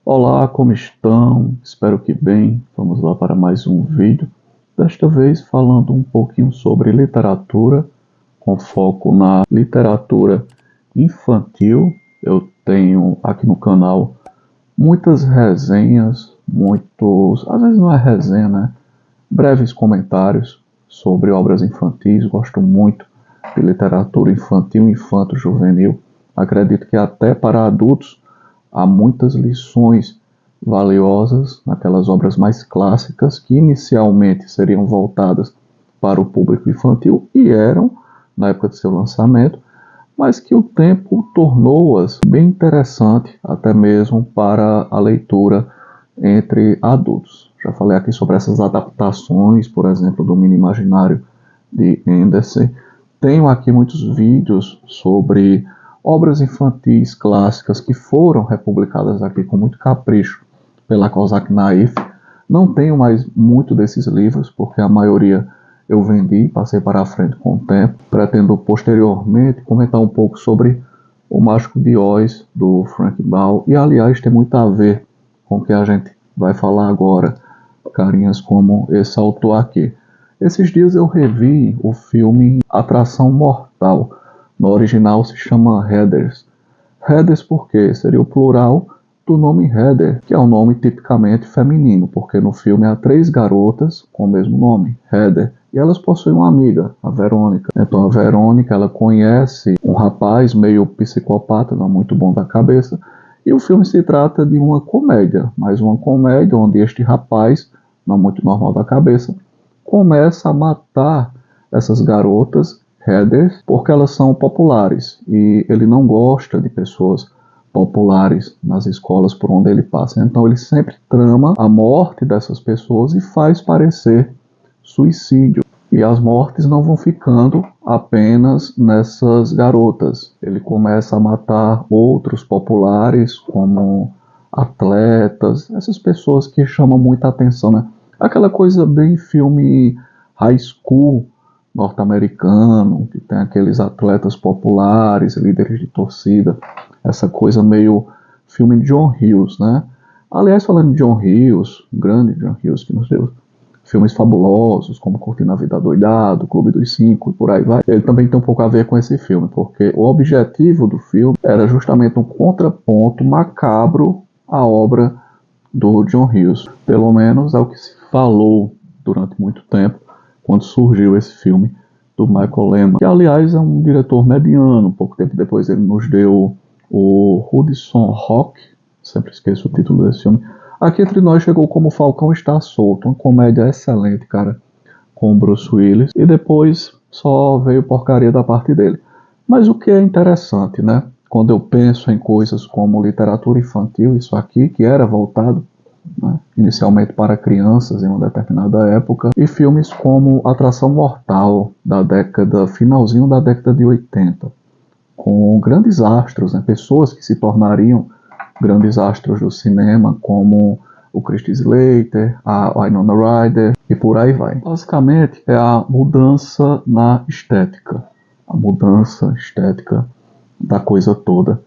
Olá, como estão? Espero que bem. Vamos lá para mais um vídeo. Desta vez falando um pouquinho sobre literatura, com foco na literatura infantil. Eu tenho aqui no canal muitas resenhas, às vezes não é resenha, né? Breves comentários sobre obras infantis. Gosto muito de literatura infantil, infanto-juvenil. Acredito que até para adultos há muitas lições valiosas naquelas obras mais clássicas que inicialmente seriam voltadas para o público infantil e eram na época de seu lançamento, mas que o tempo tornou-as bem interessante até mesmo para a leitura entre adultos. Já falei aqui sobre essas adaptações, por exemplo, do Mini Imaginário de Andersen. Tenho aqui muitos vídeos sobre obras infantis clássicas que foram republicadas aqui com muito capricho pela Kozak Naif. Não tenho mais muito desses livros, porque a maioria eu vendi, passei para a frente com o tempo. Pretendo posteriormente comentar um pouco sobre O Mágico de Oz, do Frank Baum, e aliás tem muito a ver com o que a gente vai falar agora, carinhas como esse autor aqui. Esses dias eu revi o filme Atração Mortal. No original se chama Heathers. Heathers porque seria o plural do nome Heather, que é um nome tipicamente feminino, porque no filme há 3 garotas com o mesmo nome, Heather, e elas possuem uma amiga, a Verônica. Então a Verônica, ela conhece um rapaz meio psicopata, não muito bom da cabeça, e o filme se trata de uma comédia, mas uma comédia onde este rapaz, não muito normal da cabeça, começa a matar essas garotas, Heathers, porque elas são populares, e ele não gosta de pessoas populares nas escolas por onde ele passa. Então ele sempre trama a morte dessas pessoas e faz parecer suicídio. E as mortes não vão ficando apenas nessas garotas. Ele começa a matar outros populares, como atletas, essas pessoas que chamam muita atenção, né? Aquela coisa bem filme high school norte-americano, que tem aqueles atletas populares, líderes de torcida, essa coisa meio filme de John Hughes, né? Aliás, falando de John Hughes, grande John Hughes que nos deu filmes fabulosos, como Curtindo a Vida Doidado, Clube dos Cinco e por aí vai, ele também tem um pouco a ver com esse filme, porque o objetivo do filme era justamente um contraponto macabro à obra do John Hughes. Pelo menos é o que se falou durante muito tempo, quando surgiu esse filme do Michael Lehmann, que aliás é um diretor mediano. Pouco tempo depois ele nos deu o Hudson Hawk, sempre esqueço o título desse filme. Aqui Entre Nós chegou como Falcão Está Solto, uma comédia excelente, cara, com o Bruce Willis, e depois só veio porcaria da parte dele. Mas o que é interessante, né? Quando eu penso em coisas como literatura infantil, isso aqui, que era voltado, né, inicialmente para crianças em uma determinada época, e filmes como Atração Mortal, finalzinho da década de 80, com grandes astros, né, pessoas que se tornariam grandes astros do cinema, como o Christy Slater, a Winona Ryder e por aí vai. Basicamente é a mudança na estética, a mudança estética da coisa toda.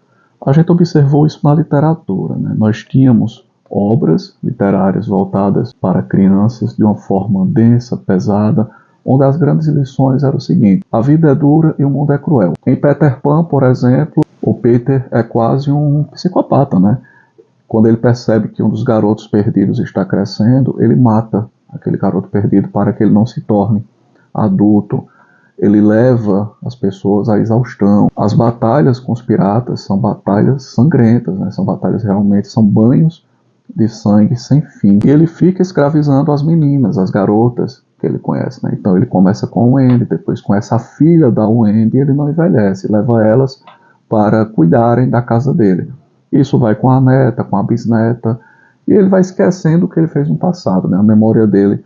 A gente observou isso na literatura, né? Nós tínhamos obras literárias voltadas para crianças de uma forma densa, pesada, onde as grandes lições eram o seguinte: a vida é dura e o mundo é cruel. Em Peter Pan, por exemplo, o Peter é quase um psicopata, né? Quando ele percebe que um dos garotos perdidos está crescendo, ele mata aquele garoto perdido para que ele não se torne adulto. Ele leva as pessoas à exaustão. As batalhas com os piratas são batalhas sangrentas, né? São batalhas realmente, são banhos de sangue sem fim. E ele fica escravizando as meninas, as garotas que ele conhece, né? Então ele começa com o Wendy, depois conhece a filha da Wendy, e ele não envelhece, leva elas para cuidarem da casa dele. Isso vai com a neta, com a bisneta, e ele vai esquecendo o que ele fez no passado, né? A memória dele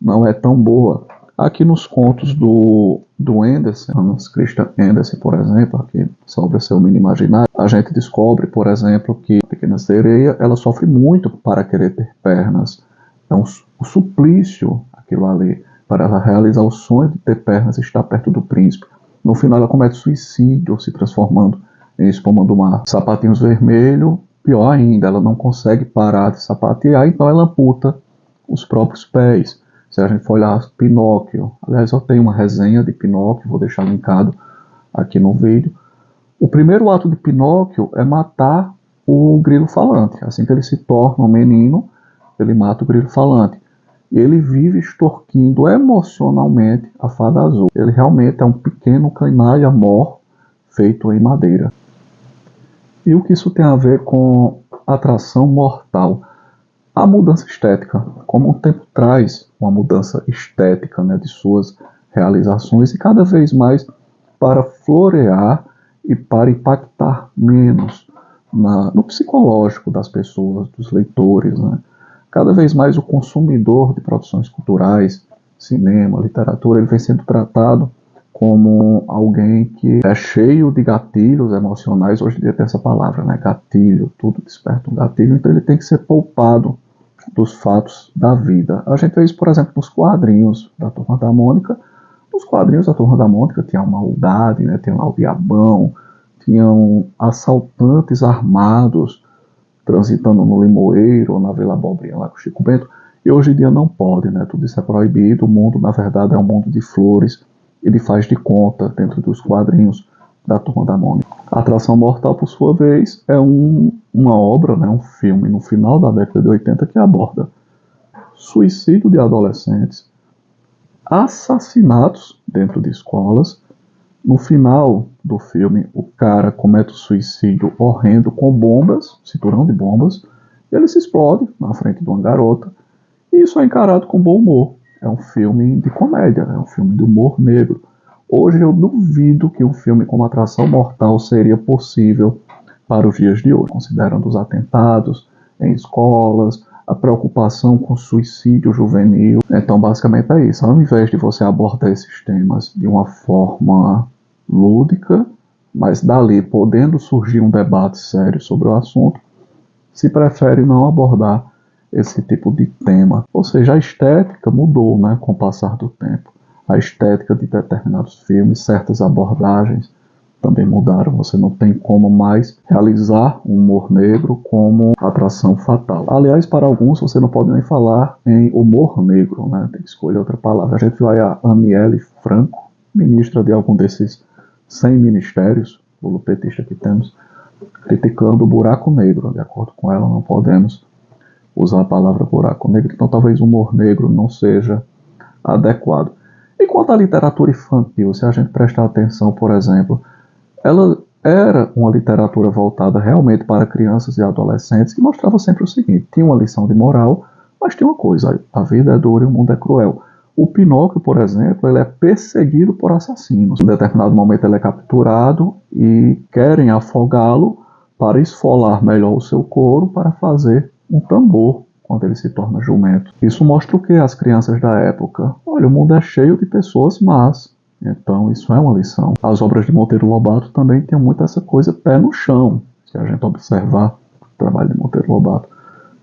não é tão boa. Aqui nos contos do Andersen, Hans Christian Andersen, por exemplo, aqui sobre seu Mini Imaginário, a gente descobre, por exemplo, que a Pequena Sereia, ela sofre muito para querer ter pernas. É um suplício aquilo ali, para ela realizar o sonho de ter pernas e estar perto do príncipe. No final ela comete suicídio, se transformando em espuma do mar. Sapatinhos Vermelho pior ainda, ela não consegue parar de sapatear, então ela amputa os próprios pés. Se a gente for olhar Pinóquio, aliás, eu tenho uma resenha de Pinóquio, vou deixar linkado aqui no vídeo. O primeiro ato de Pinóquio é matar o grilo falante. Assim que ele se torna um menino, ele mata o grilo falante. E ele vive extorquindo emocionalmente a fada azul. Ele realmente é um pequeno canalha mor feito em madeira. E o que isso tem a ver com atração mortal? A mudança estética. Como o tempo traz uma mudança estética, né, de suas realizações, e cada vez mais para florear e para impactar menos no psicológico das pessoas, dos leitores, né? Cada vez mais o consumidor de produções culturais, cinema, literatura, ele vem sendo tratado como alguém que é cheio de gatilhos emocionais. Hoje em dia tem essa palavra, né? Gatilho, tudo desperta um gatilho, então ele tem que ser poupado dos fatos da vida. A gente vê isso, por exemplo, nos quadrinhos da Turma da Mônica. Nos quadrinhos da Turma da Mônica tinha uma maldade, né? Tinha lá o Diabão, tinham assaltantes armados transitando no Limoeiro ou na Vila Abobrinha lá com o Chico Bento, e hoje em dia não pode, né? Tudo isso é proibido. O mundo, na verdade, é um mundo de flores e de faz de conta dentro dos quadrinhos da Turma da Mônica. A Atração Mortal, por sua vez, é uma obra, né? Um filme no final da década de 80 que aborda suicídio de adolescentes, assassinatos dentro de escolas. No final do filme, o cara comete um suicídio horrendo com bombas, cinturão de bombas, e ele se explode na frente de uma garota, e isso é encarado com bom humor. É um filme de comédia, é um filme de humor negro. Hoje eu duvido que um filme como Atração Mortal seria possível para os dias de hoje, considerando os atentados em escolas, a preocupação com suicídio juvenil. Então, basicamente é isso. Ao invés de você abordar esses temas de uma forma lúdica, mas dali podendo surgir um debate sério sobre o assunto, se prefere não abordar esse tipo de tema. Ou seja, a estética mudou, né, com o passar do tempo. A estética de determinados filmes, certas abordagens também mudaram. Você não tem como mais realizar um humor negro como atração fatal. Aliás, para alguns você não pode nem falar em humor negro, né? Tem que escolher outra palavra. A gente vai a Aniele Franco, ministra de algum desses 100 ministérios petista que temos, criticando o buraco negro. De acordo com ela, não podemos usar a palavra buraco negro, então talvez o humor negro não seja adequado. E quanto à literatura infantil, se a gente prestar atenção, por exemplo, ela era uma literatura voltada realmente para crianças e adolescentes, que mostrava sempre o seguinte: tinha uma lição de moral, mas tinha uma coisa: a vida é dura e o mundo é cruel. O Pinóquio, por exemplo, ele é perseguido por assassinos. Em determinado momento ele é capturado e querem afogá-lo para esfolar melhor o seu couro para fazer um tambor quando ele se torna jumento. Isso mostra o que às crianças da época? Olha, o mundo é cheio de pessoas más. Então isso é uma lição. As obras de Monteiro Lobato também têm muito essa coisa pé no chão. Se a gente observar o trabalho de Monteiro Lobato,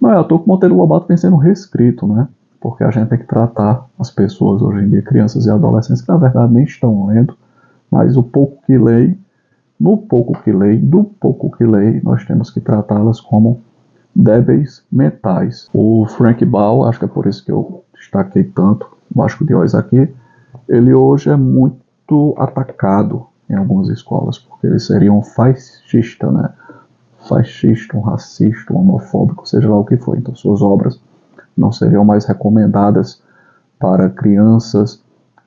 não é à toa que Monteiro Lobato vem sendo reescrito, né? Porque a gente tem que tratar as pessoas hoje em dia, crianças e adolescentes, que na verdade nem estão lendo, mas o pouco que leem, do pouco que leem, nós temos que tratá-las como débeis mentais. O Frank Baum, acho que é por isso que eu destaquei tanto o Mágico de Oz aqui, ele hoje é muito atacado em algumas escolas, porque ele seria um fascista, né? Fascista, um racista, um homofóbico, seja lá o que for. Então suas obras não seriam mais recomendadas para crianças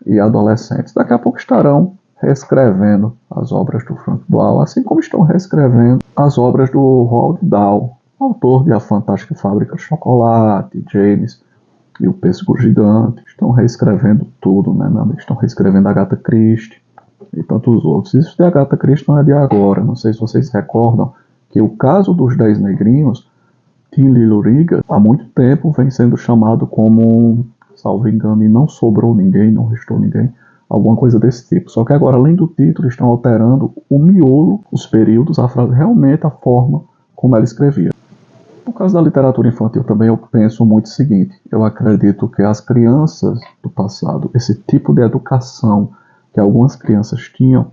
e adolescentes. Daqui a pouco estarão reescrevendo as obras do Frank Baum, assim como estão reescrevendo as obras do Roald Dahl, autor de A Fantástica Fábrica de Chocolate, James e o Pêssego Gigante. Estão reescrevendo tudo, né? Estão reescrevendo Agatha Christie e tantos outros. Isso de Agatha Christie não é de agora. Não sei se vocês recordam que o caso dos 10 negrinhos, Tim Liluriga, há muito tempo vem sendo chamado como, salvo engano, e não sobrou ninguém, não restou ninguém, alguma coisa desse tipo. Só que agora, além do título, estão alterando o miolo, os períodos, a frase, realmente a forma como ela escrevia. No caso da literatura infantil também eu penso muito o seguinte: eu acredito que as crianças do passado, esse tipo de educação que algumas crianças tinham,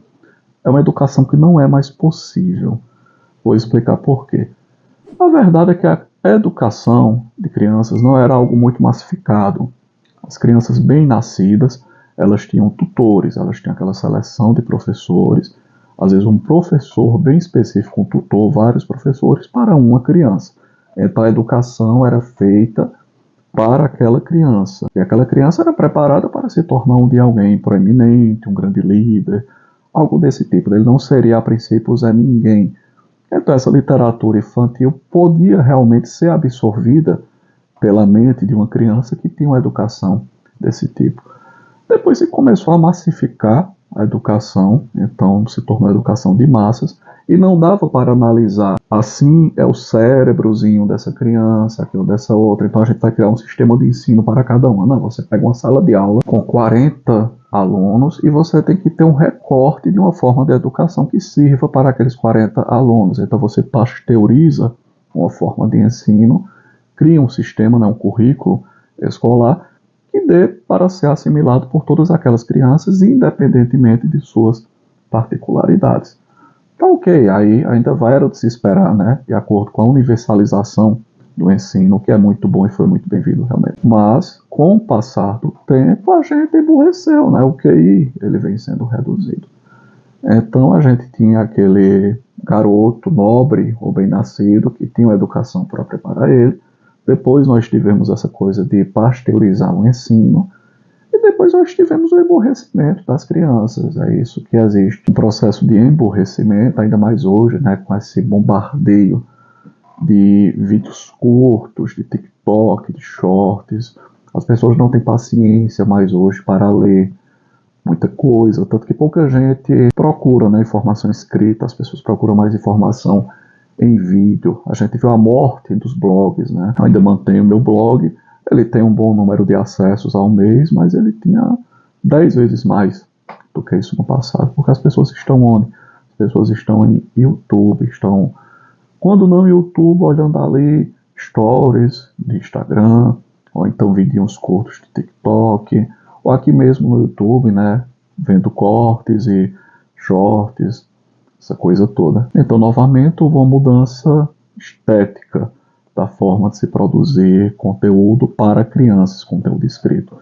é uma educação que não é mais possível. Vou explicar por quê. A verdade é que a educação de crianças não era algo muito massificado. As crianças bem nascidas, elas tinham tutores, elas tinham aquela seleção de professores, às vezes um professor bem específico, um tutor, vários professores para uma criança. Então a educação era feita para aquela criança. E aquela criança era preparada para se tornar um dia alguém proeminente, um grande líder, algo desse tipo. Ele não seria a princípio Zé Ninguém. Então essa literatura infantil podia realmente ser absorvida pela mente de uma criança que tinha uma educação desse tipo. Depois se começou a massificar a educação, então se tornou a educação de massas, e não dava para analisar assim é o cérebrozinho dessa criança, aquilo dessa outra, então a gente vai criar um sistema de ensino para cada uma. Não, você pega uma sala de aula com 40 alunos e você tem que ter um recorte de uma forma de educação que sirva para aqueles 40 alunos. Então você pasteuriza uma forma de ensino, cria um sistema, né, um currículo escolar que dê para ser assimilado por todas aquelas crianças, independentemente de suas particularidades. Então, ok, aí ainda vai era de se esperar, né, de acordo com a universalização do ensino, que é muito bom e foi muito bem-vindo realmente. Mas, com o passar do tempo, a gente emburreceu, né, o QI ele vem sendo reduzido. Então, a gente tinha aquele garoto nobre ou bem-nascido que tinha uma educação própria para ele. Depois nós tivemos essa coisa de pasteurizar o ensino. E depois nós tivemos o emburrecimento das crianças. É isso que existe. Um processo de emburrecimento, ainda mais hoje, né, com esse bombardeio de vídeos curtos, de TikTok, de shorts. As pessoas não têm paciência mais hoje para ler muita coisa, tanto que pouca gente procura, né, informação escrita, as pessoas procuram mais informação em vídeo. A gente viu a morte dos blogs, né? Eu ainda mantenho o meu blog, ele tem um bom número de acessos ao mês, mas ele tinha 10 vezes mais do que isso no passado, porque as pessoas estão onde? As pessoas estão em YouTube, estão, quando não YouTube, olhando ali stories de Instagram, ou então vídeos curtos de TikTok, ou aqui mesmo no YouTube, né, vendo cortes e shorts, essa coisa toda. Então, novamente, houve uma mudança estética da forma de se produzir conteúdo para crianças, conteúdo escrito.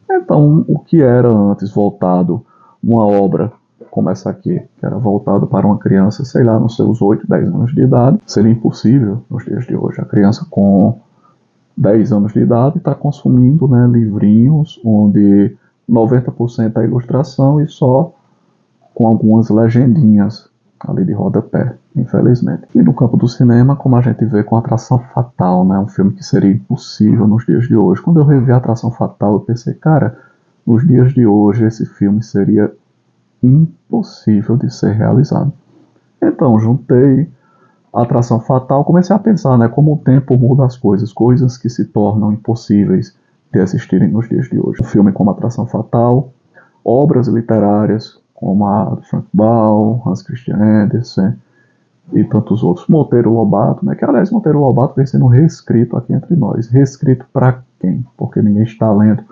Então, o que era antes voltado, uma obra como essa aqui, que era voltado para uma criança, sei lá, nos seus 8, 10 anos de idade, seria impossível nos dias de hoje. A criança com 10 anos de idade está consumindo, né, livrinhos onde 90% é ilustração e só com algumas legendinhas ali de rodapé, infelizmente. E no campo do cinema, como a gente vê com Atração Fatal, né, um filme que seria impossível nos dias de hoje. Quando eu revi Atração Fatal, eu pensei, cara, nos dias de hoje esse filme seria impossível de ser realizado. Então, juntei Atração Fatal, comecei a pensar, né, como o tempo muda as coisas, coisas que se tornam impossíveis de assistirem nos dias de hoje. Um filme como Atração Fatal, obras literárias como a do Frank Baum, Hans Christian Andersen e tantos outros. Monteiro Lobato, né, que aliás Monteiro Lobato vem sendo reescrito aqui entre nós. Reescrito para quem? Porque ninguém está lendo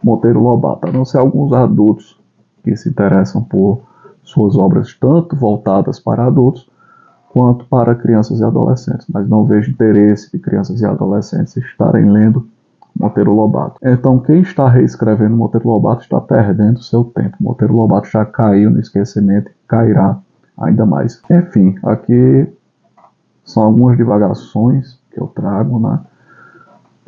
Monteiro Lobato, a não ser alguns adultos que se interessam por suas obras tanto voltadas para adultos quanto para crianças e adolescentes, mas não vejo interesse de crianças e adolescentes estarem lendo Monteiro Lobato. Então, quem está reescrevendo Monteiro Lobato está perdendo seu tempo. Monteiro Lobato já caiu no esquecimento e cairá ainda mais. Enfim, aqui são algumas divagações que eu trago, né,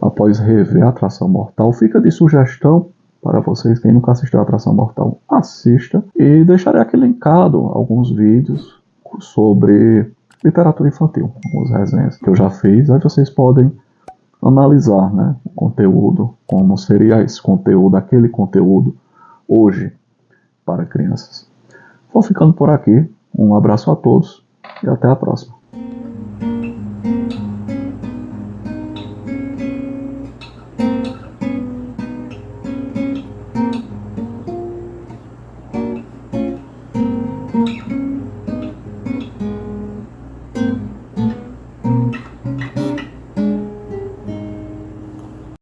após rever Atração Mortal. Fica de sugestão para vocês, quem nunca assistiu a Atração Mortal, assista. E deixarei aqui linkado alguns vídeos sobre literatura infantil, algumas resenhas que eu já fiz. Aí vocês podem analisar, né, o conteúdo, como seria esse conteúdo, aquele conteúdo hoje para crianças. Vou ficando por aqui. Um abraço a todos e até a próxima.